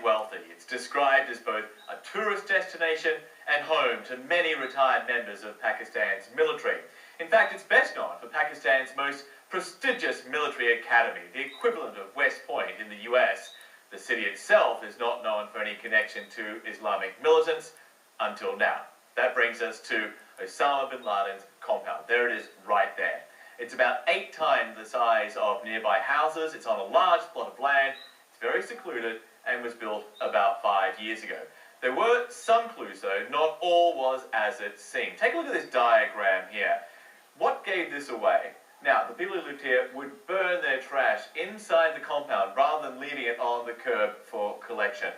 wealthy. It's described as both a tourist destination and home to many retired members of Pakistan's military. In fact, it's best known for Pakistan's most prestigious military academy, the equivalent of West Point in the US. The city itself is not known for any connection to Islamic militants until now. That brings us to Osama Bin Laden's compound. There it is right there. It's about 8 times the size of nearby houses. It's on a large plot of land. It's very secluded and was built about 5 years ago. There were some clues though, not all was as it seemed. Take a look at this diagram here. What gave this away? Now, the people who lived here would burn their trash inside the compound rather than leaving it on the curb for collection.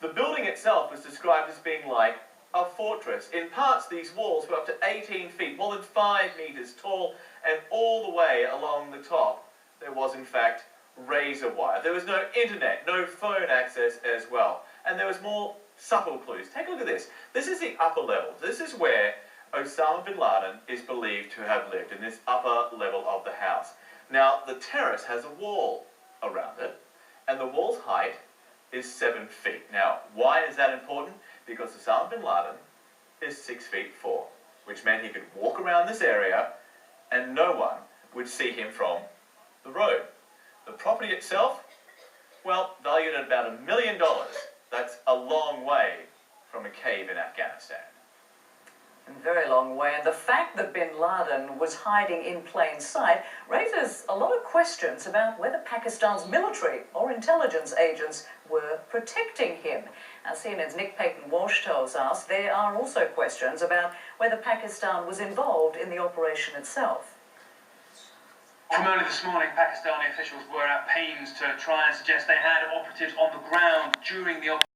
The building itself was described as being like a fortress. In parts, these walls were up to 18 feet, more than 5 meters tall, and all the way along the top, there was in fact razor wire. There was no internet, no phone access as well. And there was more subtle clues. Take a look at this. This is the upper level. This is where Osama Bin Laden is believed to have lived, in this upper level of the house. Now, the terrace has a wall around it, and the wall's height is 7 feet. Now, why is that important? Because Osama Bin Laden is 6'4", which meant he could walk around this area and no one would see him from the road. The property itself, well, valued at about $1 million. That's a long way from a cave in Afghanistan. A very long way, and the fact that Bin Laden was hiding in plain sight raises a lot of questions about whether Pakistan's military or intelligence agents were protecting him. As CNN's Nick Payton-Walsh tells us, there are also questions about whether Pakistan was involved in the operation itself. From early this morning, Pakistani officials were at pains to try and suggest they had operatives on the ground during the operation.